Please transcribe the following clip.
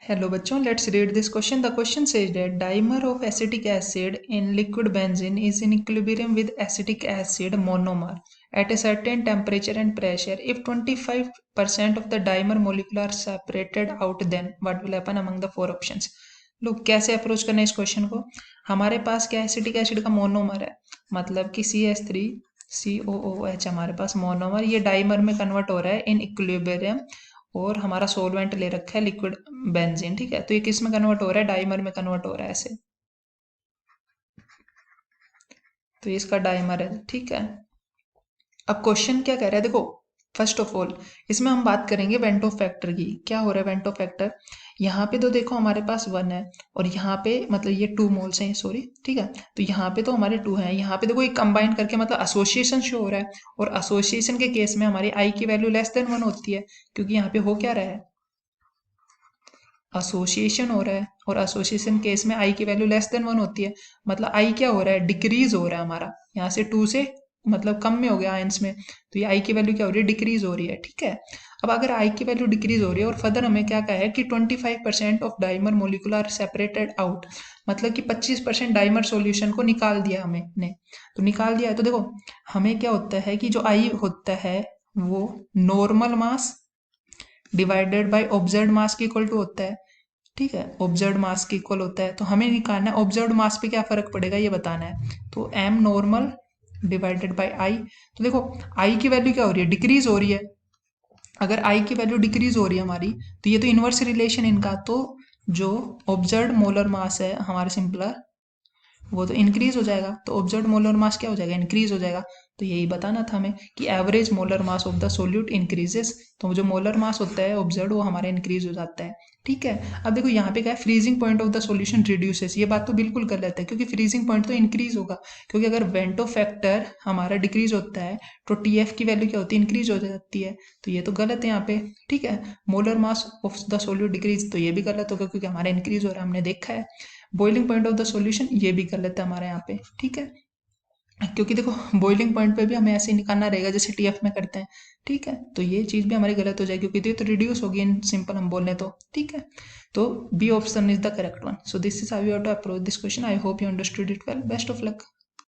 Hello बच्चों, let's read this question. The question says that dimer of acetic acid in liquid benzene is in equilibrium with acetic acid monomer at a certain temperature and pressure. If 25% of the dimer molecule are separated out, then what will happen among the four options? लोग कैसे approach करना है इस question को। हमारे पास क्या acetic acid का monomer है, मतलब कि CH3COOH हमारे पास मोनोमर, ये डाइमर में कन्वर्ट हो रहा है इन इक्विलिब्रियम, और हमारा सोलवेंट ले रखा है लिक्विड बेंजीन। ठीक है, तो ये किस में कन्वर्ट हो रहा है, डाइमर में कन्वर्ट हो रहा है ऐसे, तो ये इसका डाइमर है। ठीक है, अब क्वेश्चन क्या कह रहा है, देखो फर्स्ट ऑफ ऑल इसमें हम बात करेंगे वेंटो फैक्टर की। क्या हो रहा है वेंटो फैक्टर, यहाँ पे तो देखो हमारे पास 1 है, और यहाँ पे मतलब ये 2 मोल्स हैं, सॉरी। ठीक है, तो यहाँ पे तो हमारे 2 हैं, यहाँ पे देखो एक कंबाइन करके मतलब एसोसिएशन शो हो रहा है, और एसोसिएशन के केस में हमारी आई की वैल्यू लेस देन 1 होती है, क्योंकि यहाँ पे हो क्या रहा है, एसोसिएशन हो रहा है, और एसोसिएशन केस में आई की वैल्यू लेस देन 1 होती है, मतलब आई क्या हो रहा है, डिक्रीज हो रहा है हमारा, यहाँ से 2 से मतलब कम में हो गया आयंस में, तो ये आई की वैल्यू क्या हो रही है, डिक्रीज हो रही है। ठीक है, अब अगर आई की वैल्यू डिक्रीज हो रही है और फर्दर हमें क्या कहा है कि 25% of dimer molecular are separated out, मतलब कि 25% डाइमर सॉल्यूशन को निकाल दिया हमें ने, तो निकाल दिया है, तो देखो हमें क्या होता है कि जो आई होता है वो normal mass divided by observed mass के इक्वल टू होता है। ठीक है, ऑब्जर्व्ड मास के इक्वल होता है, तो हमें निकालना है ऑब्जर्व्ड मास पे क्या फर्क पड़ेगा ये बताना है, तो एम नॉर्मल डिवाइडेड बाय आई। तो देखो आई की वैल्यू क्या हो रही है, डिक्रीज हो रही है, अगर आई की वैल्यू डिक्रीज हो रही है हमारी, तो ये तो इनवर्स रिलेशन इनका, तो जो ऑब्जर्व्ड मोलर मास है हमारे सिंपलर वो तो इंक्रीज हो जाएगा, तो ऑब्जर्व्ड मोलर मास क्या हो जाएगा, इंक्रीज हो जाएगा। तो यही बताना था हमें कि average molar mass of the solute increases, तो जो मोलर मास होता है ऑब्जर्व्ड वो हमारा इंक्रीज हो जाता है। ठीक है, अब देखो यहाँ पे क्या है, freezing point of the solution reduces, ये बात तो बिल्कुल गलत है, क्योंकि फ्रीजिंग पॉइंट तो इंक्रीज होगा, क्योंकि अगर वेंटो फैक्टर हमारा डिक्रीज होता है तो टीएफ की वैल्यू क्या होती है, इंक्रीज हो जाती है, तो ये तो गलत है यहाँ पे। ठीक है, molar mass of the solute decrease, तो ये भी गलत होगा क्योंकि हमारा इंक्रीज हो रहा है, हमने देखा है। Boiling point of the solution, ये भी गलत है हमारे यहाँ पे। ठीक है, क्योंकि देखो बॉइलिंग पॉइंट पे भी हमें ऐसे ही निकालना रहेगा जैसे टीएफ में करते हैं। ठीक है, तो ये चीज़ भी हमारी गलत हो जाएगी, क्योंकि ये तो रिड्यूस होगी इन सिंपल हम बोल लें तो। ठीक है, तो B option is the correct one. So this is how you have to approach this question. I hope you understood it well. Best of luck.